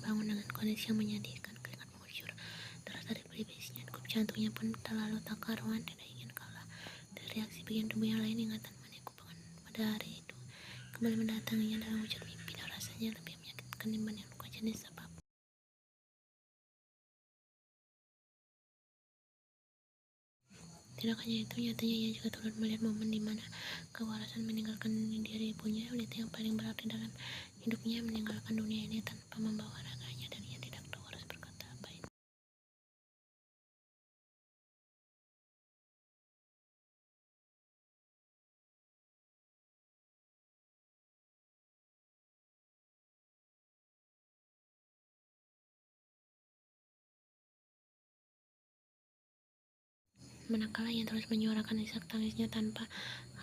terbangun dengan kondisi yang menyedihkan. Keringat mengucur deras dari pelipisnya. Degup jantungnya pun terlalu tak karuan, tidak ingin kalah dari reaksi bagian tubuh yang lain. Ingatan maniku pada hari itu kembali mendatanginya dalam wujud mimpi, dan rasanya lebih menyakitkan dibanding luka jenis apapun. Tidak hanya itu, nyatanya ia juga turut melihat momen di mana kewarasan meninggalkan diri ibunya, wanita yang paling berarti dalam hidupnya, meninggalkan dunia ini tanpa membawa raganya, dan ia tidak tahu harus berkata apa itu. Manakala ia terus menyuarakan isak tangisnya tanpa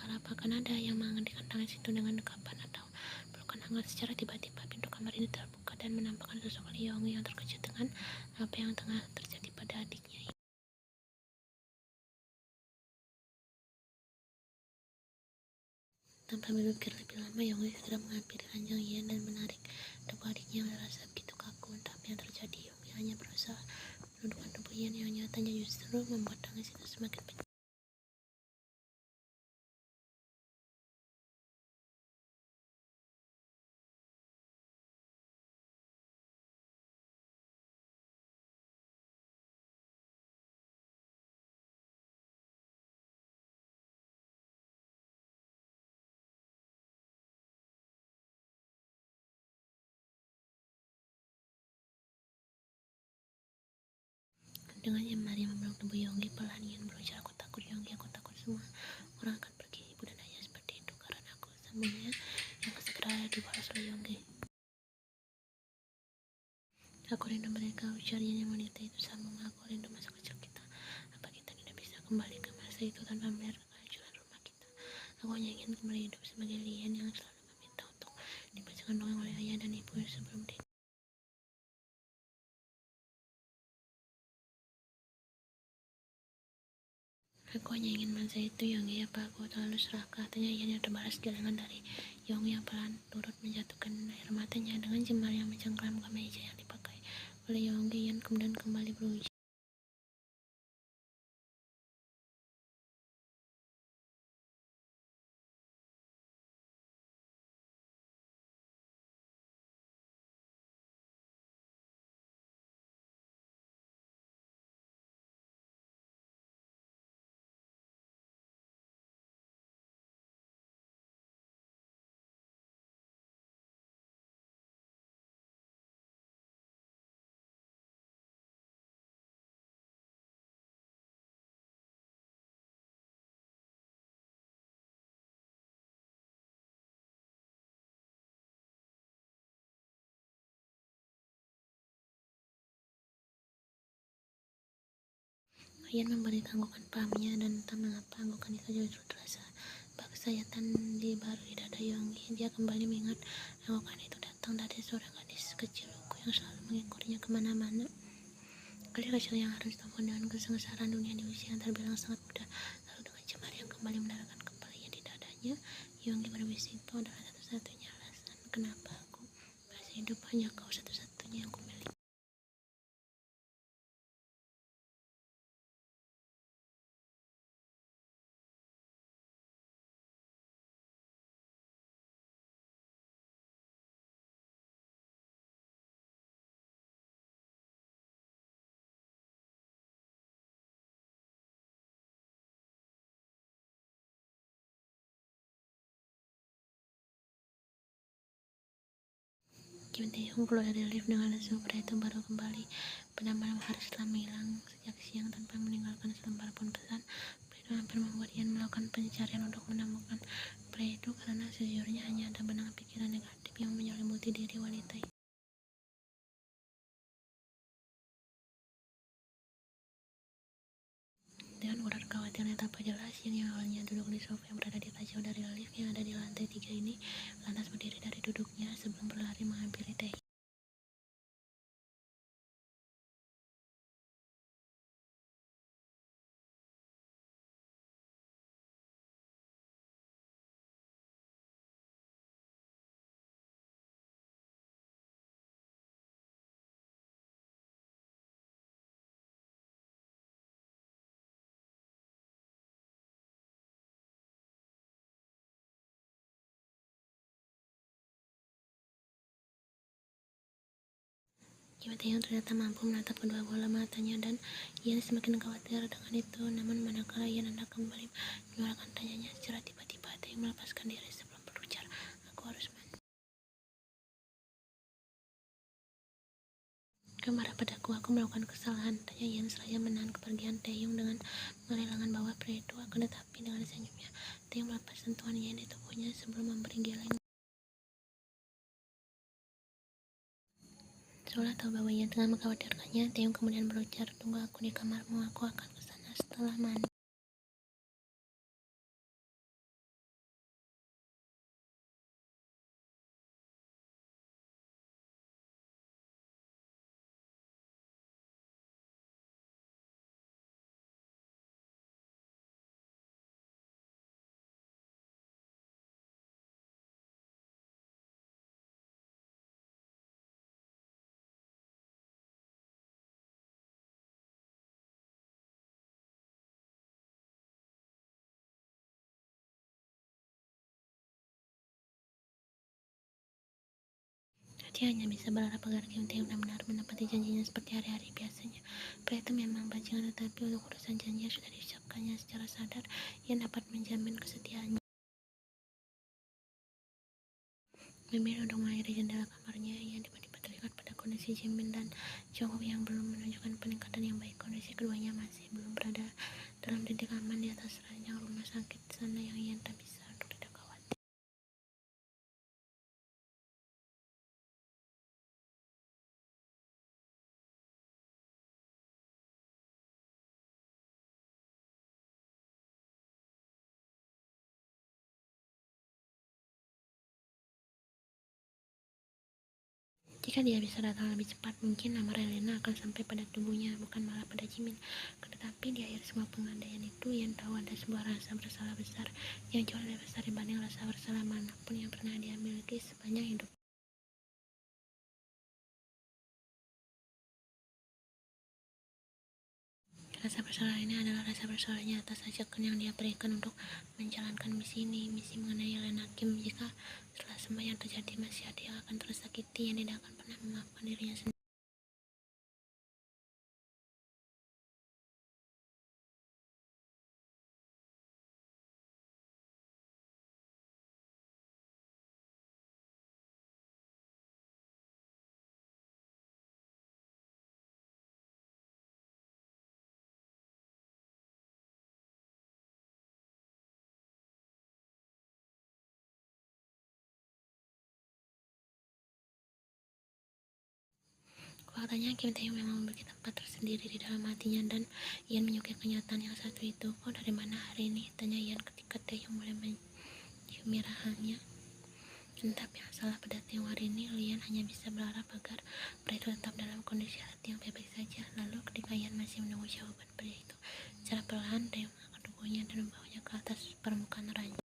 harap akan ada yang menghentikan tangis itu dengan dekapan atau pelukan hangat, secara tiba-tiba pintu kamar ini terbuka dan menampakkan sosok Liong yang terkejut dengan apa yang tengah terjadi pada adiknya. Tanpa berpikir lebih lama, Yonggi segera menghampiri ranjang Ian dan menarik tubuh adiknya yang merasa begitu kaku. Entah apa yang terjadi, Yonggi hanya berusaha menundukkan tubuh Ian yang nyatanya justru membuat tangis itu semakin pecah. Dengan jemari memeluk tubuh Yonggi, pelan Ian berujar, "Aku takut, Yonggi, aku takut semua orang akan pergi. Ibu dan ayah seperti itu karena aku," sambungnya yang segera dibalas oleh Yonggi. "Aku rindu mereka," ujar Ian. Yang wanita itu sambung, "Aku rindu masa kecil kita. Apa kita tidak bisa kembali ke masa itu tanpa melihat kehancuran rumah kita? Aku hanya ingin kembali hidup sebagai Lian yang selalu meminta untuk dibacakan dongeng oleh ayah dan ibu sebelum tidur." "Aku hanya ingin masa itu, Yonggi. Apa aku terlalu serakah?" tanya Ian yang terbalas gelengan dari Yonggi yang pelan turut menjatuhkan air matanya. Dengan jemar yang mencengkram kemeja yang dipakai oleh Yonggi, Ian kemudian kembali berujar, Ian memberi anggukan pahamnya, dan entah mengapa anggukan itu justru terasa bak sayatan di baru di dada Yonggi. Dia kembali mengingat anggukan itu datang dari seorang gadis kecil lugu yang selalu mengikutinya kemana-mana. Gadis kecil yang harus tampun dengan kesengsaraan dunia di usia yang terbilang sangat muda. Lalu dengan jemar yang kembali mendaratkan kepalanya di dadanya, Yonggi berbisik, "Itu adalah satu-satunya alasan kenapa aku masih hidup. Hanya kau satu-satunya yang kumiliki." Kim Tae-hyung keluar dari lift dengan lesu. Pria itu baru kembali pada malam hari setelah menghilang sejak siang tanpa meninggalkan selembar pun pesan. Pria itu hampir membuat Ian melakukan pencarian untuk menemukan pria itu, karena sejujurnya hanya ada benang pikiran negatif yang menyelimuti diri wanita itu. Dengan urat kekhawatiran tanpa jelas, yang awalnya duduk di sofa yang berada di tak jauh dari lift yang ada di lantai 3 ini, lantas berdiri dari duduknya sebelum berlari menghampiri Tae. Kim Tae-hyung ternyata mampu menatap kedua bola matanya dan Ian semakin khawatir dengan itu. Namun manakala Ian hendak kembali menyuarakan tanyanya, secara tiba-tiba Tae-hyung melepaskan diri sebelum berujar, "Aku harus mandi. Kau marah padaku, aku melakukan kesalahan," tanya Ian seraya menahan kepergian Tae-hyung dengan mengelakkan bahwa pria itu akan tetapi dengan senyumnya, Tae-hyung melepas sentuhan Ian di tubuhnya sebelum memberi geleng. Seolah tahu bahwa Ian tengah mengkhawatirkannya, Tae-hyung kemudian berujar, "Tunggu aku di kamarmu, aku akan ke sana setelah mandi." Dia hanya bisa berharap agar Kim Tae-hyung benar-benar menepati janjinya seperti hari-hari biasanya. Pria itu memang bajingan, tetapi untuk urusan janji yang sudah diucapkannya secara sadar, ia dapat menjamin kesetiaannya. Mimin untuk mengakhiri jendela kamarnya, ia tiba-tiba terlihat pada kondisi Jimin dan Jonghyuk yang belum menunjukkan peningkatan yang baik. Kondisi keduanya masih belum berada dalam titik aman di atas ranjang rumah sakit sana yang ia tak bisa untuk tidak khawatir. Jika dia bisa datang lebih cepat, mungkin nama Relena akan sampai pada tubuhnya, bukan malah pada Jimin. Tetapi di akhir semua pengandaian itu, Ian tahu ada sebuah rasa bersalah besar yang jauh lebih besar dibanding rasa bersalah manapun yang pernah dia miliki sepanjang hidup. Rasa bersalah ini adalah rasa bersalahnya atas ajakan yang dia berikan untuk menjalankan misi ini, misi mengenai Lena Kim. Jika setelah semua yang terjadi masih ada yang akan tersakiti, yang tidak akan pernah memaafkan dirinya sendiri. Faktanya, Kim Tae-hyung memang memiliki tempat tersendiri di dalam hatinya dan Ian menyukai kenyataan yang satu itu. "Kau dari mana hari ini?" tanya Ian ketika Tae-hyung mulai menciumi rahangnya. Entah yang salah pada Tae-hyung hari ini, Ian hanya bisa berharap agar pria itu tetap dalam kondisi hati yang baik-baik saja. Lalu ketika Ian masih menunggu jawaban pria itu, secara perlahan Tae-hyung mengangkat tubuhnya dan membawanya ke atas permukaan ranjang.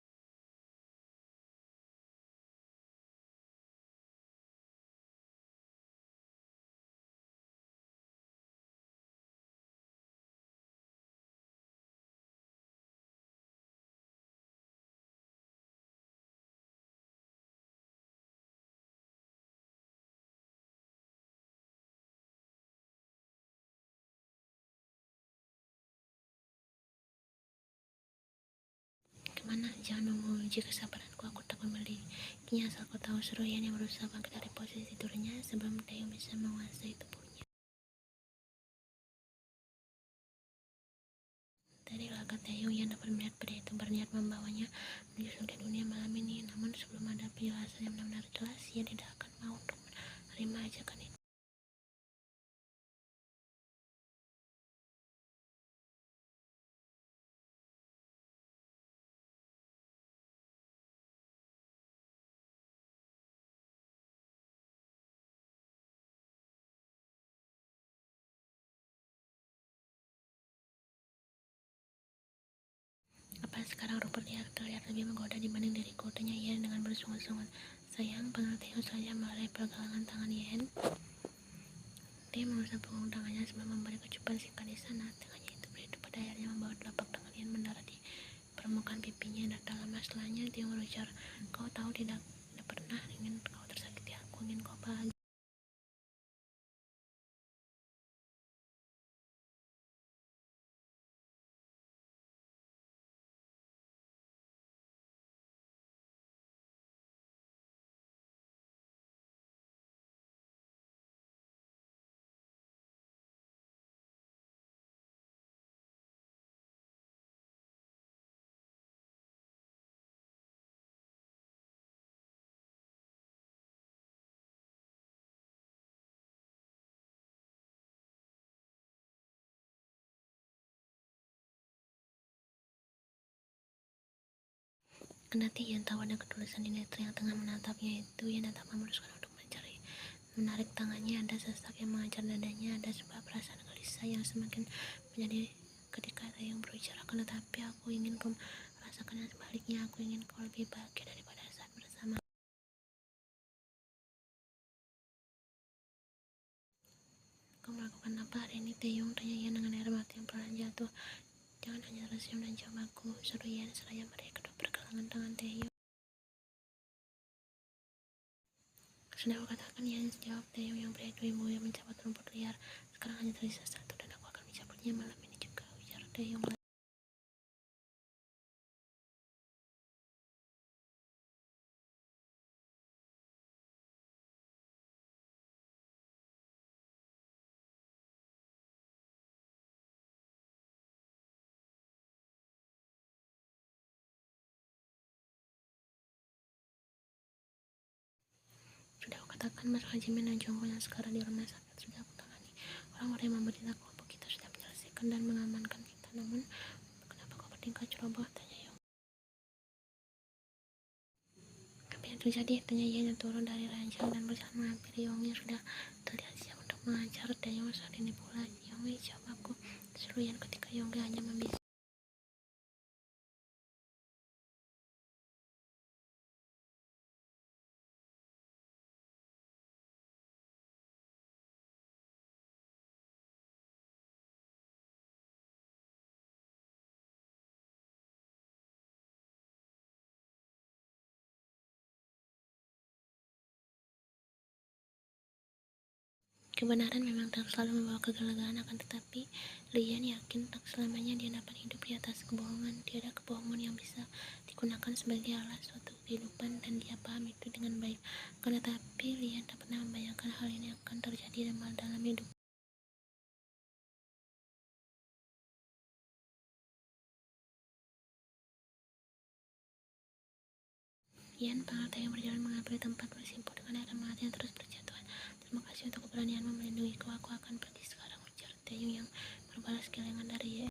"Kemana? Jangan menguji kesabaranku, aku tak memilikinya asal kau tahu," seru Ian yang berusaha bangkit dari posisi tidurnya sebelum Tae-hyung bisa menguasai tubuhnya. Dari laga Tae-hyung, Ian dapat melihat pria itu berniat membawanya menuju surga dunia malam ini. Namun sebelum ada penjelasan yang benar-benar jelas, Ian tidak akan mau untuk menerima ajakan itu. "Apa sekarang rumput liar terlihat lebih menggoda dibanding diriku?" tanya Ian dengan bersungut-sungut. "Sayang," panggil Tae-hyung saja melalui pergelangan tangan Ian. Dia menusuk punggung tangannya sebelum memberi kecupan singkat di sana. Tangannya itu berdiri pada akhirnya membawa telapak tangan Ian mendarat di permukaan pipinya, dan tak lama setelahnya dia berujar, "Kau tahu tidak pernah ingin kau tersakiti, aku ingin kau bahagia." Kendati Yan tahu ada ketulusan di netra yang tengah menatapnya itu, Yan tetap memutuskan untuk menarik tangannya. Ada sesak yang mengajar dadanya, ada sebuah perasaan gelisah yang semakin menjadi ketika Taeyong berujar, akan tetapi aku ingin kau merasakan yang sebaliknya. Aku ingin kau lebih bahagia daripada saat bersama. Kau melakukan apa hari ini, Taeyong? Tanya Yan dengan air mata yang perlahan jatuh. Jangan hanya tersenyum dan jawab aku, seru Yan seraya mereka kedua pergelangan tangan Taeyong. Sudah aku katakan, Yan, jawab Taeyong yang pria ibu yang mencapat rumput liar. Sekarang hanya tersisa satu dan aku akan mencabutnya malam ini juga, ujar Taeyong. Sudah aku katakan, Mas Hajimin dan Jongko yang sekarang di rumah sakit sudah aku tangani. Orang-orang yang memberitahu kelompok kita sudah menyelesaikan dan mengamankan kita. Namun, kenapa kau bertingkah ceroboh? Tanya Yong. Apa yang terjadi? Tanya Yan yang turun dari ranjang dan berusaha menghampiri Yong yang sudah terlihat siap untuk mengajar Taeyong saat ini pula. Yong, jawab aku, seru Yan ketika Yong hanya membisik. Kebenaran memang tak selalu membawa kegelagaan, akan tetapi Lian yakin tak selamanya dia dapat hidup di atas kebohongan. Tiada kebohongan yang bisa digunakan sebagai alas suatu kehidupan, dan dia paham itu dengan baik. Akan tetapi Lian tak pernah membayangkan hal ini akan terjadi dalam hidup. Lian pengerti yang berjalan menghampiri tempat bersimpuh dengan air mata yang terus berjatuhan. Terima kasih untuk keberanianmu melindungiku. Aku akan pergi sekarang, ujar Taeyong yang berbalas kelengan dari Yan.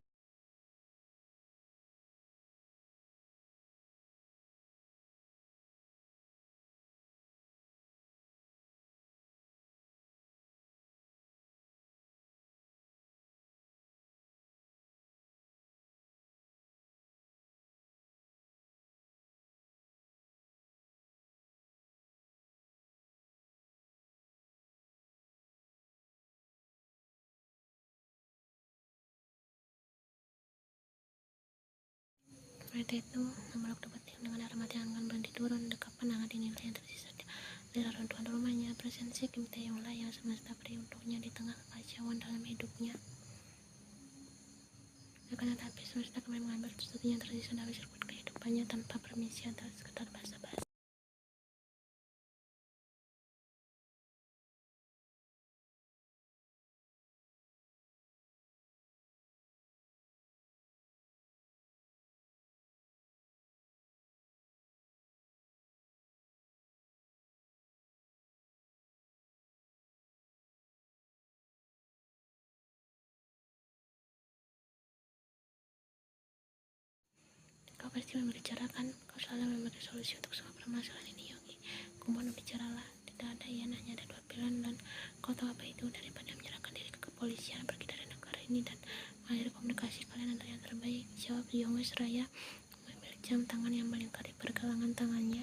Mereka itu memeluk detik dengan air mata yang akan berhenti turun. Dekat pandangan dinginlah yang tersisa dari reruntuhan rumahnya. Presensi Kim Taeyong lah yang semesta beri untuknya di tengah kekacauan dalam hidupnya. Akan tetapi semesta kembali mengambil sesuatu yang tersisa dari sirkuit kehidupannya tanpa permisi atau sekedar basa-basi. Kau pasti membicarakan, kau selalu memiliki solusi untuk semua permasalahan ini, Yogi. Kumohon bicaralah, tidak ada Yan, hanya ada dua pilihan, dan kau tahu apa itu. Daripada menyerahkan diri ke kepolisian, pergi dari negara ini dan mengakhiri komunikasi kalian adalah yang terbaik, jawab Yong seraya mengambil jam tangan yang melingkari pergelangan tangannya.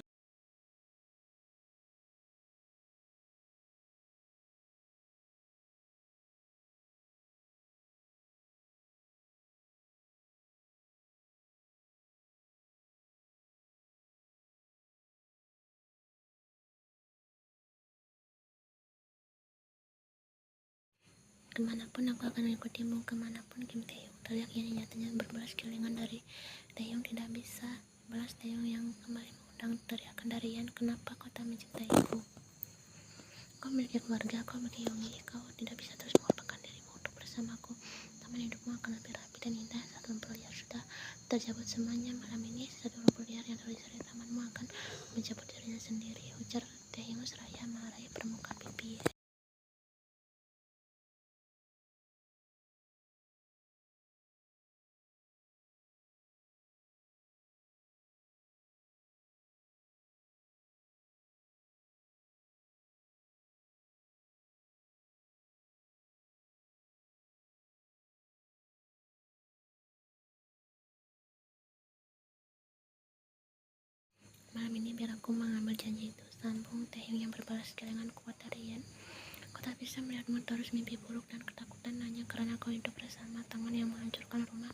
Kemanapun aku akan mengikutimu, kemanapun Kim Taeyong. Teriak Yan nyatanya berbalas kelingan dari Taeyong. Tidak bisa balas Taeyong yang kembali mengundang teriakan dari Yan. Kenapa kau tak mencintaiku? Kau memiliki keluarga, kau memiliki Yongi. Kau tidak bisa terus mengorbankan dirimu untuk bersamaku. Taman hidupmu akan lebih rapi dan indah saat rumput liar sudah terjabut semuanya. Malam ini satu rumput liar yang terlihat di tamanmu akan mencabut dirinya sendiri, ujar Taeyong seraya meraih permukaan pipi. malam ini biar aku mengambil janji itu, sambung Taehyung yang berbalas kehilangan kuat dari Yen. Kau tak bisa melihatmu terus mimpi buruk dan ketakutan hanya karena kau hidup bersama tangan yang menghancurkan rumah.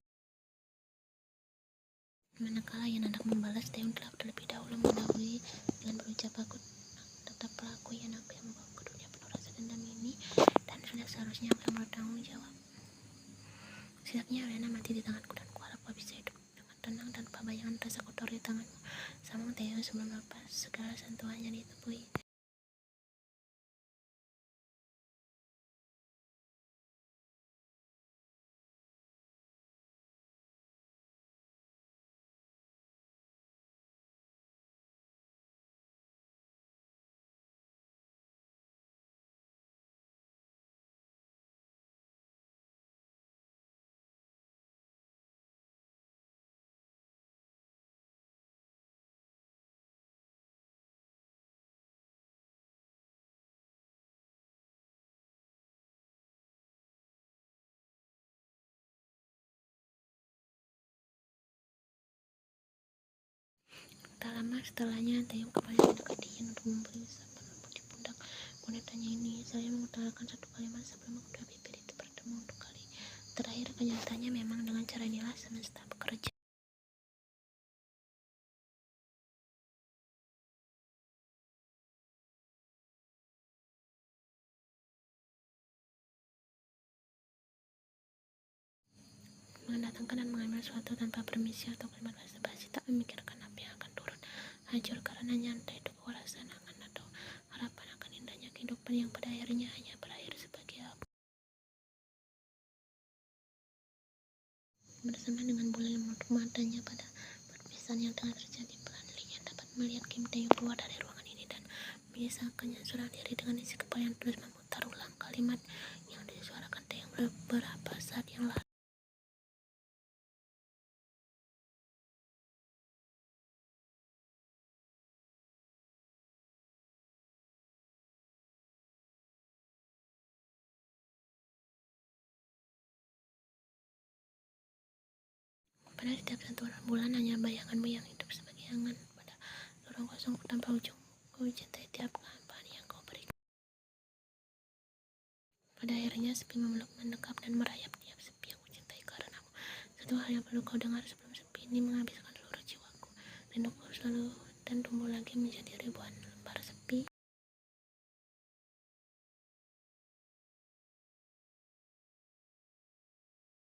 Manakala Yen hendak membalas, Taehyung telah terlebih dahulu mendahului dengan berucap, aku tetaplah aku yang membawa ke dunia penuh rasa dendam ini, dan sudah seharusnya aku yang bertanggung jawab. Setidaknya Elena mati di tanganku dan kuharap kau bisa hidup dengan tenang tanpa bayangan rasa kotor di tanganmu, sambung Taehyung sebelum lepas segala sentuhannya di tubuh. Tak lama setelahnya, Taehyung kembali mendekati Yen untuk memberi usapan lembut di pundak wanitanya ini. Saya mengutarakan satu kalimat sebelum kedua bibir itu bertemu untuk kali terakhir. Kenyataannya memang dengan cara inilah semesta bekerja. Mendatangkan dan mengambil sesuatu tanpa permisi atau kalimat basa-basi, tak memikirkan apa yang akan turun hancur karena nyantai itu kewarasan angan atau harapan akan indahnya kehidupan yang pada akhirnya hanya berakhir sebagai abu. Bersama dengan bulan yang menutup matanya pada perpisahan yang telah terjadi, pelan Lien dapat melihat Kim Taehyung keluar dari ruangan ini dan menyisakannya seorang diri dengan isi kepala yang terus memutar ulang kalimat yang disuarakan Taehyung beberapa saat yang lalu. Pada setiap sentuhan bulan hanya bayanganmu yang hidup sebagai angan pada lorong kosongku tanpa ujung. Ku cintai tiap kapan yang kau berikan. Pada akhirnya sepi memeluk, mendekap dan merayap tiap sepi yang ku cintai karenamu. Satu hal yang perlu kau dengar sebelum sepi ini menghabiskan seluruh jiwaku. Rinduku selalu dan tumbuh lagi menjadi ribuan